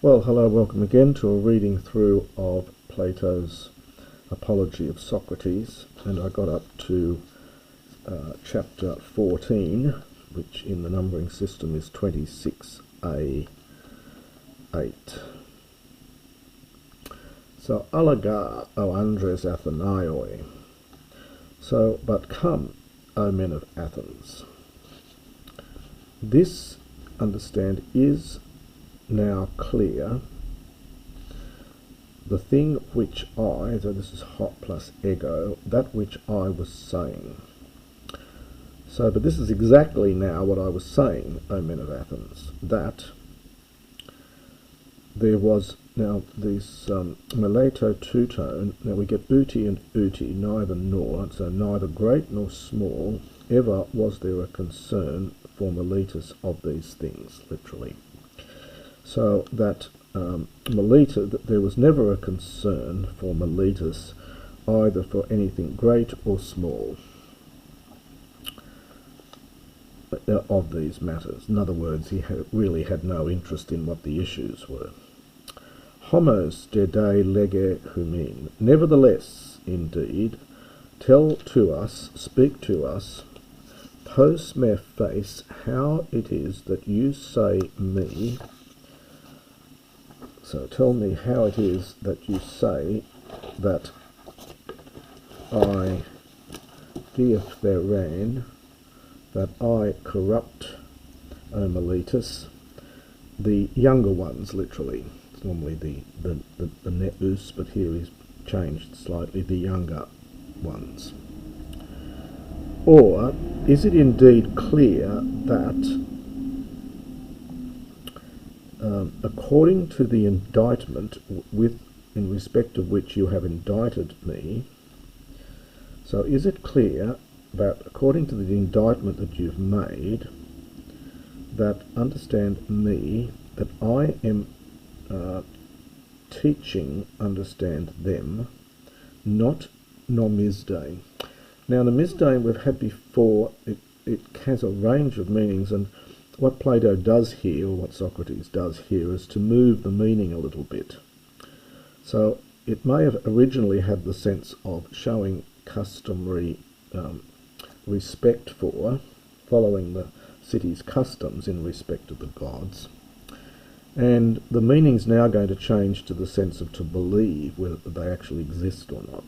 Well, hello, welcome again to a reading through of Plato's Apology of Socrates, and I got up to chapter 14, which in the numbering system is 26a8. So, alaga, O Andres Athenaioi. So, but come, O men of Athens. This, understand, is now clear, the thing which I, so this is hot plus ego, that which I was saying. So, but this is exactly now what I was saying, O men of Athens, that there was now this Meleto two-tone. Now we get uti and uti, neither nor, so neither great nor small, ever was there a concern for Meletos of these things, literally. So that that there was never a concern for Meletos either for anything great or small of these matters. In other words, he really had no interest in what the issues were. Homos dede lege humin. Nevertheless, indeed, tell to us, speak to us, post me face, how it is that you say me. So tell me how it is that you say that I diapheran, that I corrupt, O Meletos, the younger ones, literally. It's normally the neus, but here is changed slightly, the younger ones. Or is it indeed clear that according to the indictment in respect of which you have indicted me, so is it clear that according to the indictment that you've made, that understand me, that I am teaching, understand them, not nomizde. Now, nomizde we've had before. It has a range of meanings, and what Plato does here, or what Socrates does here, is to move the meaning a little bit. So it may have originally had the sense of showing customary respect for, following the city's customs in respect of the gods. And the meaning's now going to change to the sense of to believe, whether they actually exist or not.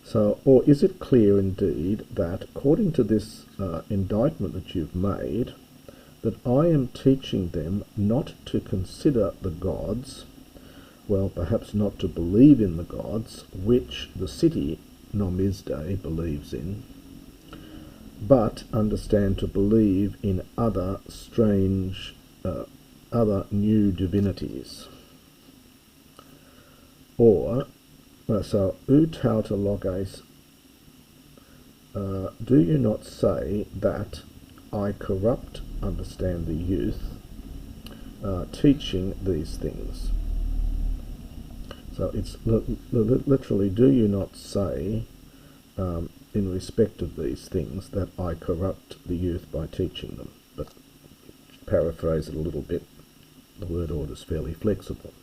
So, or is it clear indeed that, according to this indictment that you've made, that I am teaching them not to consider the gods, well, perhaps not to believe in the gods, which the city, nomizde, believes in, but understand to believe in other strange, other new divinities. Or, so, utauta loges, do you not say that I corrupt, understand the youth, teaching these things? So it's literally, do you not say, in respect of these things, that I corrupt the youth by teaching them? But paraphrase it a little bit, the word order is fairly flexible.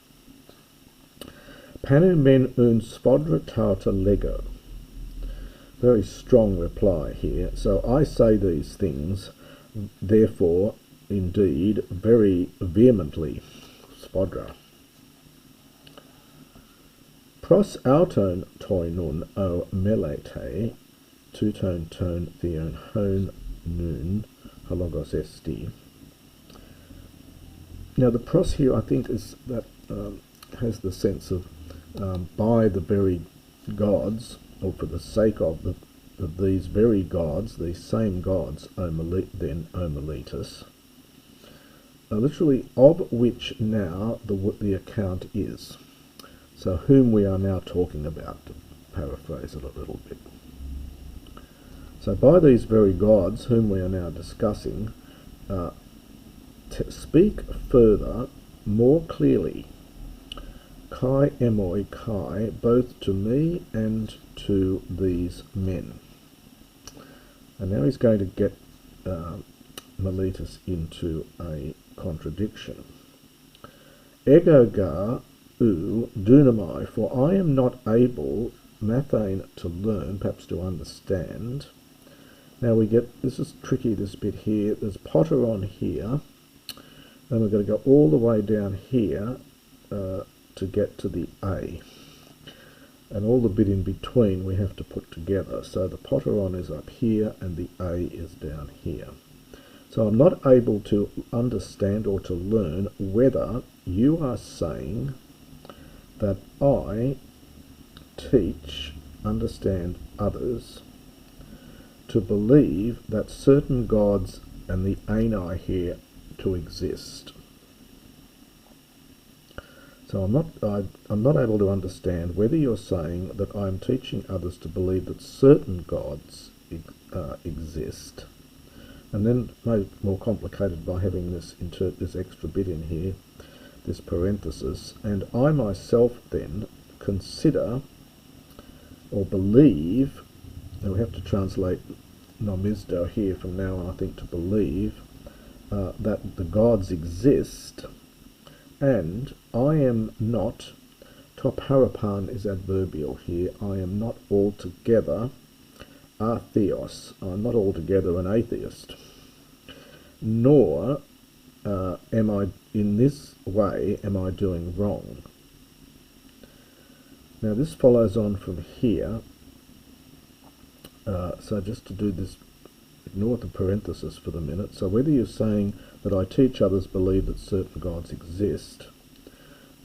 Panu men un sfodra tauta lego. Very strong reply here. So I say these things, therefore, indeed, very vehemently, sfodra. Pros auton toinun o melete, two-tone tone theon hone nun halogos esti. Now the pros here, I think, is that has the sense of by the very gods, or for the sake of these very gods, these same gods, O Meletos, literally of which now the account is. So whom we are now talking about, to paraphrase it a little bit. So by these very gods whom we are now discussing, speak further, more clearly, kai emoi kai, both to me and to these men. And now he's going to get Meletos into a contradiction. Egogar u dunamai, for I am not able, mathane, to learn, perhaps to understand. Now we get, this is tricky, this bit here, there's potter on here, then we're going to go all the way down here to get to the A. And all the bit in between we have to put together. So the potter on is up here and the A is down here. So I'm not able to understand or to learn whether you are saying that I teach, understand others to believe that certain gods and the ani here to exist. So I'm not able to understand whether you're saying that I'm teaching others to believe that certain gods exist, and then made more complicated by having this extra bit in here, this parenthesis, and I myself then consider or believe, and we have to translate nomisto here from now on, I think, to believe that the gods exist, and I am not, toparapan is adverbial here, I am not altogether atheos, I'm not altogether an atheist, nor am I, in this way, am I doing wrong. Now this follows on from here, so just to do this, ignore the parenthesis for the minute. So whether you're saying that I teach others believe that certain gods exist,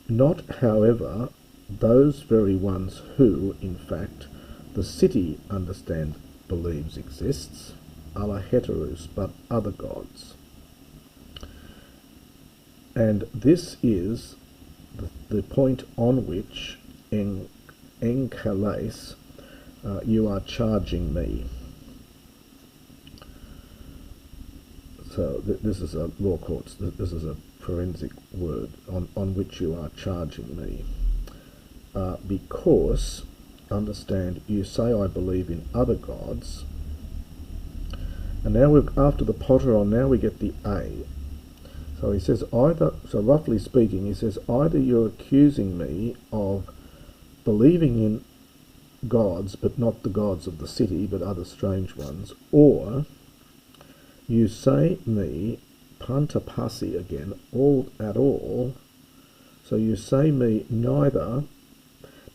not, however, those very ones who, in fact, the city believes exists, ala heterus, but other gods. And this is the point on which, en calais, you are charging me. So this is a law courts, this is a forensic word, on which you are charging me. Because, understand, you say I believe in other gods, and now after the potter on, now we get the A. So he says either, so roughly speaking, he says either you're accusing me of believing in gods, but not the gods of the city, but other strange ones, or you say me, pantapasi again, at all, so you say me neither.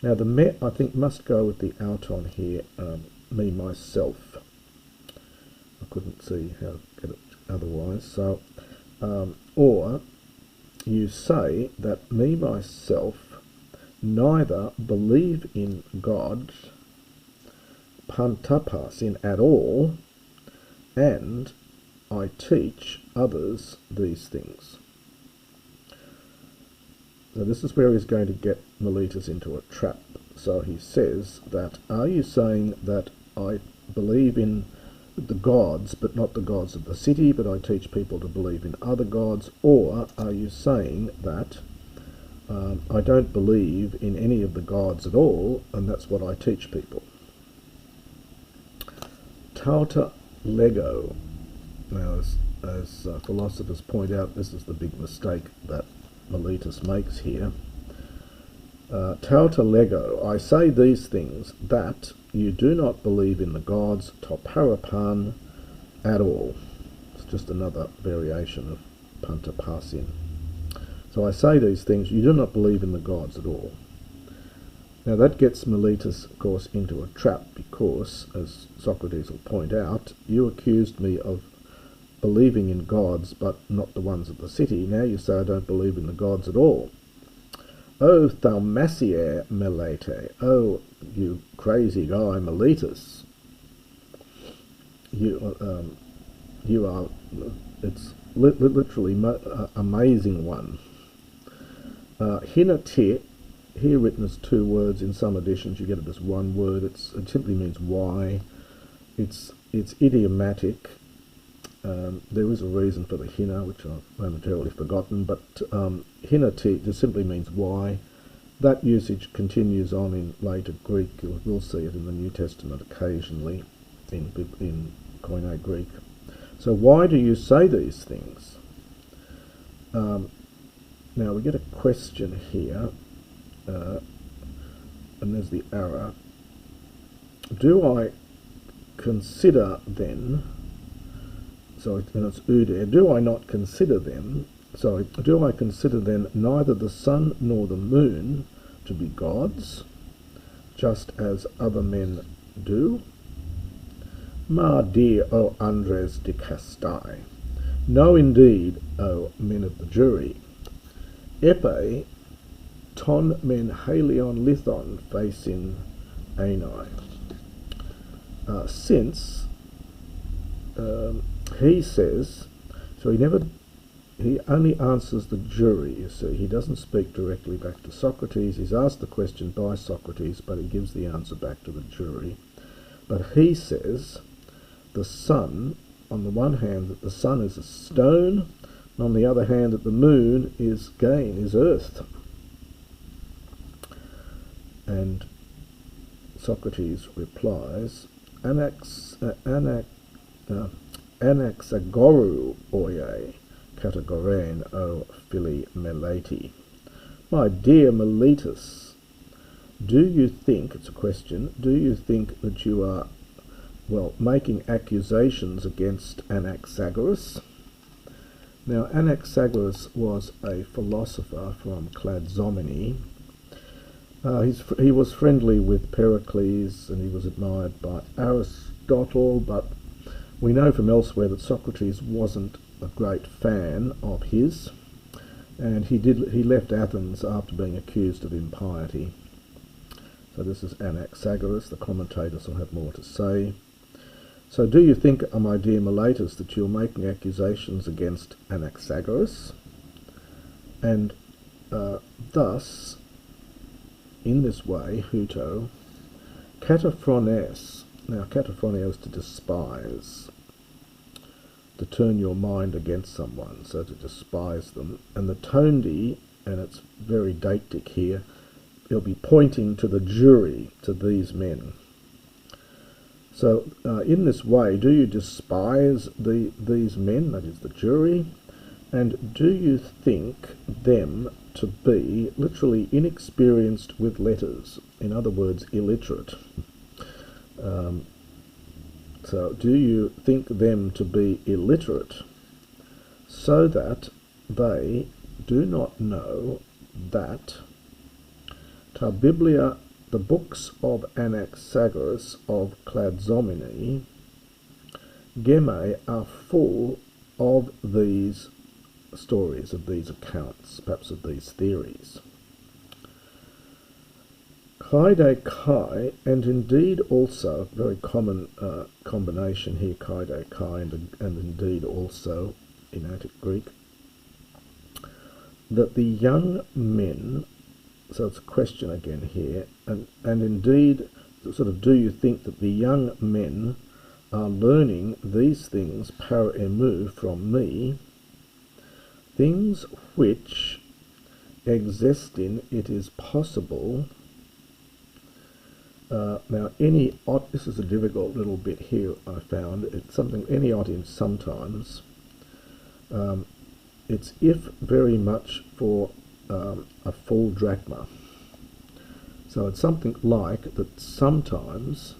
Now the me, I think, must go with the out on here, me, myself. I couldn't see how to get it otherwise. So, or you say that me, myself, neither believe in God, pantapas, in at all, and I teach others these things. So this is where he's going to get Meletos into a trap. So he says that, are you saying that I believe in the gods, but not the gods of the city, but I teach people to believe in other gods? Or are you saying that I don't believe in any of the gods at all, and that's what I teach people? Tauta lego. Now, as philosophers point out, this is the big mistake that Meletos makes here. Tauta lego, I say these things, that you do not believe in the gods, toparapan, at all. It's just another variation of pantapasin. So I say these things, you do not believe in the gods at all. Now that gets Meletos, of course, into a trap, because, as Sokrates will point out, you accused me of believing in gods, but not the ones of the city. Now you say I don't believe in the gods at all. Oh, thaumasia melete. Oh, you crazy guy, Meletos. You are, it's literally amazing one. Hinati, here written as two words. In some editions you get it as one word. It simply means why. It's idiomatic. There is a reason for the hina, which I've momentarily forgotten, but hinati just simply means why. That usage continues on in later Greek. We'll see it in the New Testament occasionally in Koine Greek. So why do you say these things? Now we get a question here, and there's the arrow. Do I consider then, and it's ude, do I not consider them, do I consider then neither the sun nor the moon to be gods, just as other men do? Ma dir, O Andres de Castai, no indeed, O men of the jury, epe ton men halion lithon facin ani. Since he says, so he only answers the jury, you see. He doesn't speak directly back to Socrates. He's asked the question by Socrates, but he gives the answer back to the jury. But he says the sun, on the one hand, that the sun is a stone, and on the other hand, that the moon is earth. And Socrates replies, anaxagoru oye categorein o phili Meleti. My dear Meletos, do you think, it's a question, do you think that you are, making accusations against Anaxagoras? Now, Anaxagoras was a philosopher from Cladzomene. He was friendly with Pericles, and he was admired by Aristotle, but we know from elsewhere that Socrates wasn't a great fan of his, and he left Athens after being accused of impiety. So this is Anaxagoras. The commentators will have more to say. So do you think, my dear Meletos, that you're making accusations against Anaxagoras? And thus, in this way, huto, kataphrones, now kataphrones is to despise, to turn your mind against someone, so to despise them. And the tondi, and it's very deictic here, he'll be pointing to the jury, to these men. So in this way, do you despise these men, that is the jury, and do you think them to be literally inexperienced with letters, in other words, illiterate? So do you think them to be illiterate, so that they do not know that ta Biblia, the books of Anaxagoras of Cladzomene, geme, are full of these stories, of these accounts, perhaps of these theories. Kaide kai, and indeed also, very common combination here, kaide kai and indeed also in Attic Greek, that the young men, so it's a question again here, and indeed, sort of, do you think that the young men are learning these things par emu from me, things which existing it is possible. Now, any ot, this is a difficult little bit here I found, it's something, any ot in sometimes, it's if very much for a full drachma. So it's something like that sometimes,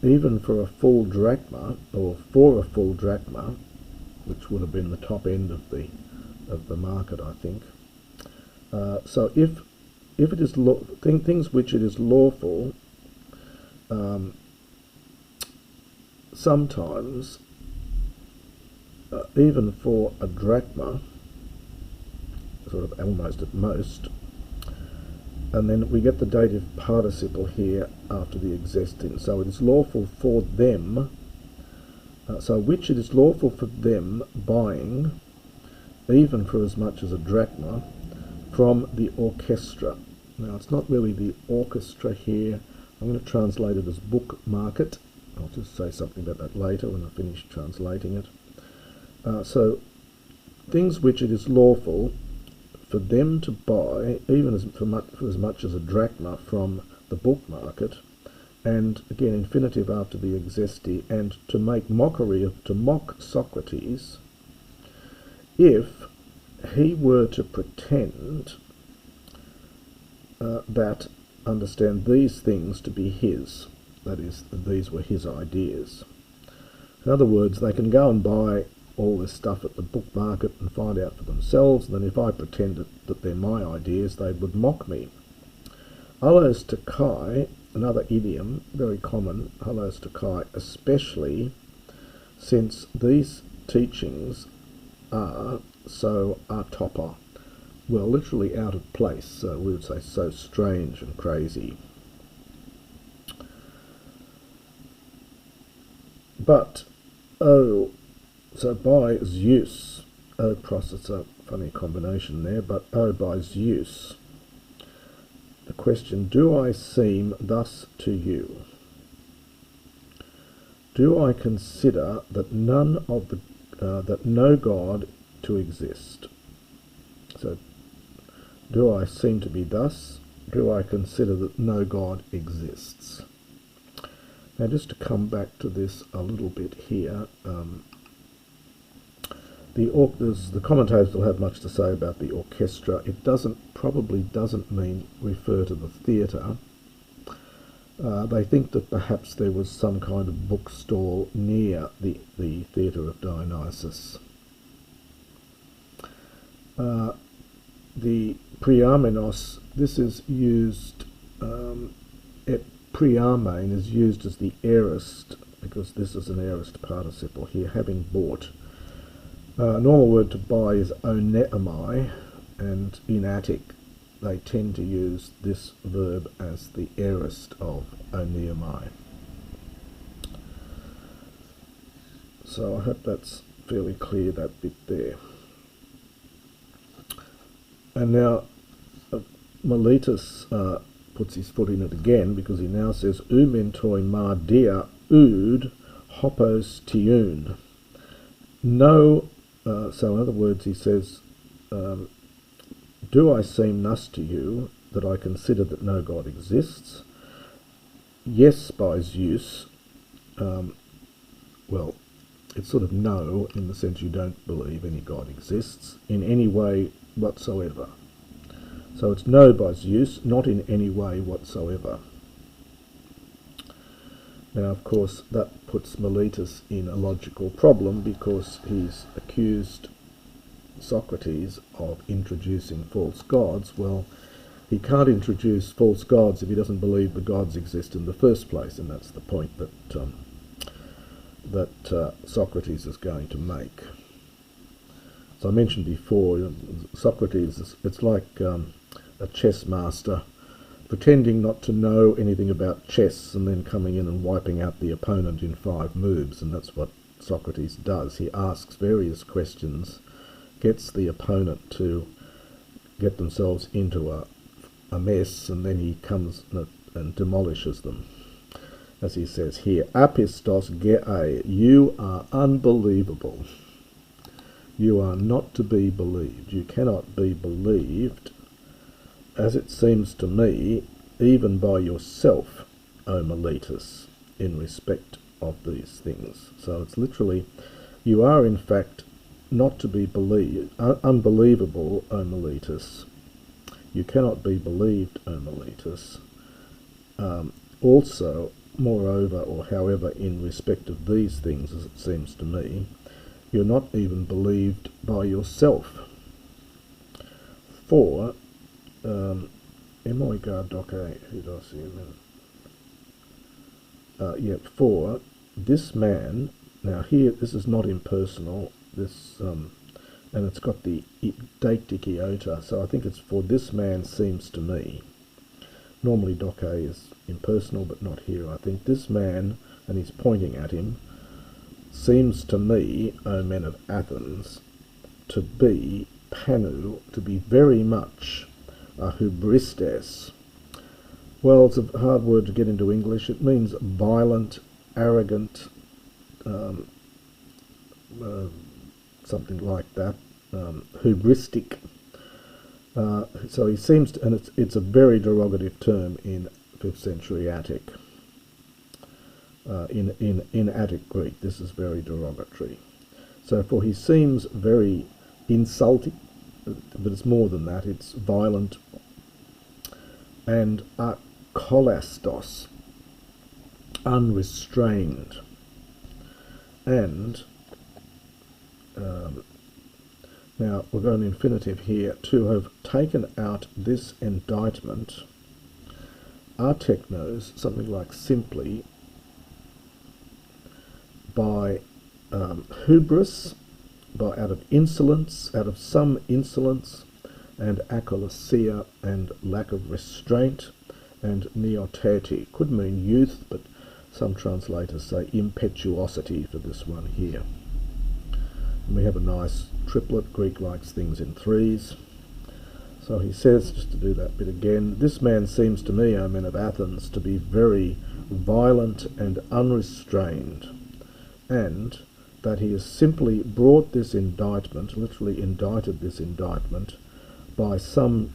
even for a full drachma, or for a full drachma, which would have been the top end of the market, I think. So if it is things which it is lawful, sometimes even for a drachma, sort of almost at most, and then we get the dative participle here after the existing. So it is lawful for them, so which it is lawful for them buying, even for as much as a drachma, from the orchestra. Now it's not really the orchestra here. I'm going to translate it as book market. I'll just say something about that later when I finish translating it. So things which it is lawful for them to buy, even for as much as a drachma, from the book market, and again infinitive after the exesti, and to make mockery of, to mock Socrates, if he were to pretend that understand these things to be his, that is, these were his ideas. In other words, they can go and buy all this stuff at the book market and find out for themselves, and then if I pretended that they're my ideas, they would mock me. Allos to kai, another idiom, very common, allos to kai, especially since these teachings are so atopa, well, literally out of place, so we would say so strange and crazy. But, oh, so by Zeus, oh, it's a funny combination there, but oh, by Zeus, the question, do I seem thus to you? Do I consider that that no God to exist? So, do I seem to be thus? Do I consider that no God exists? Now, just to come back to this a little bit here, the commentators will have much to say about the orchestra. It probably doesn't mean refer to the theatre. They think that perhaps there was some kind of bookstall near the theatre of Dionysus. The priamenos, this is used, priamein is used as the aorist, because this is an aorist participle here, having bought. Normal word to buy is oneamai, and in Attic they tend to use this verb as the aorist of oneamai. So I hope that's fairly clear, that bit there. And now Meletos puts his foot in it again, because he now says mentoi ma dia ood hopos tiun. No, so in other words he says, do I seem thus to you, that I consider that no God exists? Yes, by Zeus. Well, it's sort of no, in the sense you don't believe any God exists in any way whatsoever. So it's no by Zeus, not in any way whatsoever. Now, of course, that puts Meletos in a logical problem, because he's accused Sokrates of introducing false gods. Well, he can't introduce false gods if he doesn't believe the gods exist in the first place, and that's the point that Sokrates is going to make. So I mentioned before, Sokrates, it's like a chess master pretending not to know anything about chess and then coming in and wiping out the opponent in 5 moves, and that's what Sokrates does. He asks various questions, gets the opponent to get themselves into a mess, and then he comes and demolishes them. As he says here, apistos ge'e, you are unbelievable. You are not to be believed. You cannot be believed, as it seems to me, even by yourself, O Meletos, in respect of these things. So it's literally, you are in fact not to be believed, unbelievable, O Meletos. You cannot be believed, O Meletos. Also, moreover, or however, in respect of these things, as it seems to me, you're not even believed by yourself. For for this man, now here this is not impersonal, this and it's got the deictic iota, so I think it's for this man seems to me. Normally doke is impersonal, but not here. I think this man, and he's pointing at him, seems to me, O men of Athens, to be panu, to be very much hubristes. Well, it's a hard word to get into English. It means violent, arrogant, something like that, hubristic. So he seems to, and it's a very derogative term in 5th century Attic. In Attic Greek, this is very derogatory. So, for he seems very insulting, but it's more than that. It's violent, and kolastos, unrestrained, and now we've got an infinitive here, to have taken out this indictment, arteknos, something like simply, by hubris, by out of insolence, out of some insolence, and akolasia, and lack of restraint, and neoteti. Could mean youth, but some translators say impetuosity for this one here. And we have a nice triplet. Greek likes things in threes. So he says, just to do that bit again, this man seems to me, O men of Athens, to be very violent and unrestrained, and that he has simply brought this indictment, literally indicted this indictment, by some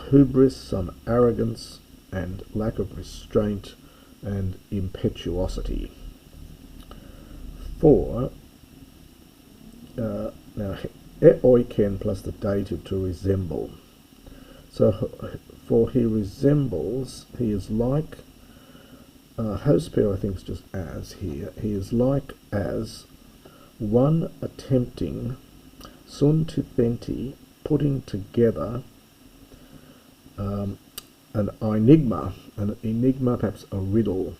hubris, some arrogance, and lack of restraint and impetuosity. For now, oiken plus the dative to resemble. So, for he resembles, he is like, hosper I think is just as here, he is like as one attempting, suntithenti, putting together an enigma, perhaps a riddle.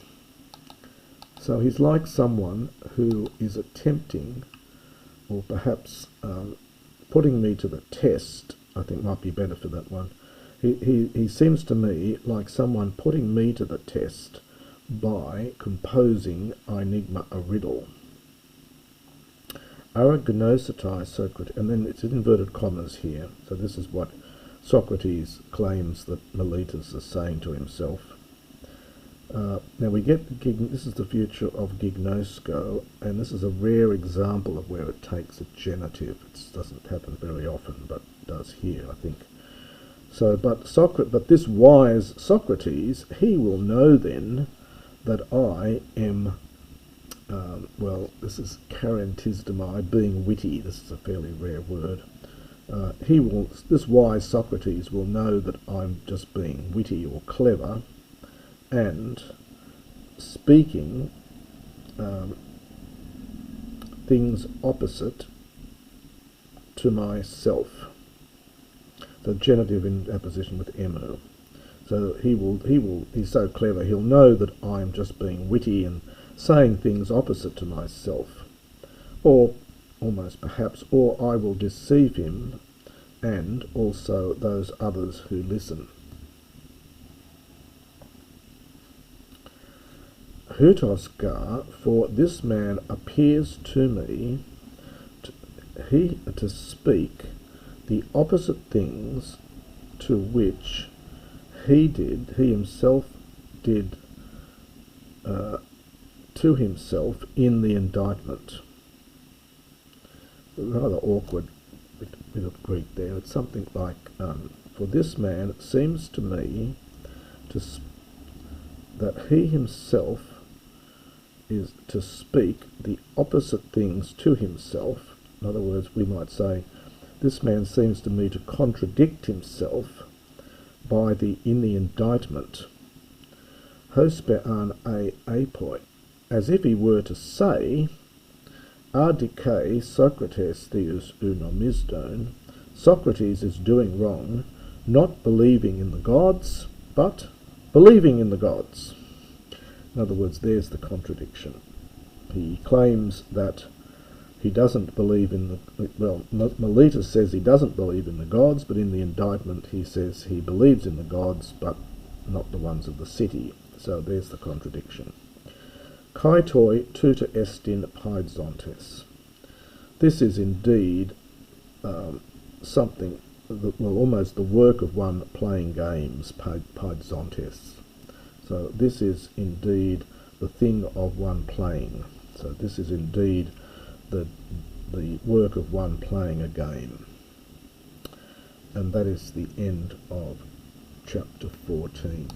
So he's like someone who is attempting, or perhaps putting me to the test, I think might be better for that one. He seems to me like someone putting me to the test by composing enigma, a riddle. Aragnosetai Sokrates, and then it's in inverted commas here, so this is what Socrates claims that Meletos is saying to himself. Now we get, this is the future of gignosko, and this is a rare example of where it takes a genitive. It doesn't happen very often, but does here, I think. So, but this wise Socrates, he will know then that I am, this is charantisdemai, being witty. This is a fairly rare word. This wise Socrates will know that I'm just being witty or clever, and speaking things opposite to myself. The genitive in apposition with emu. So he's so clever, he'll know that I'm just being witty and saying things opposite to myself. Or almost perhaps, or I will deceive him and also those others who listen. Hutosgar, for this man appears to me to speak the opposite things to which he himself did to himself in the indictment. Rather awkward bit of Greek there. It's something like, for this man it seems to me that he himself is to speak the opposite things to himself. In other words, we might say, this man seems to me to contradict himself in the indictment. Hosper an apoi, as if he were to say, Ardike Sokrates theus unomisdon, Socrates is doing wrong, not believing in the gods, but believing in the gods. In other words, there's the contradiction. He claims that he doesn't believe in Meletos says he doesn't believe in the gods, but in the indictment he says he believes in the gods, but not the ones of the city. So there's the contradiction. Kaitoi tuta estin paidzontes. This is indeed something, almost the work of one playing games, paidzontes. So this is indeed the thing of one playing. So this is indeed the work of one playing a game. And that is the end of chapter 14.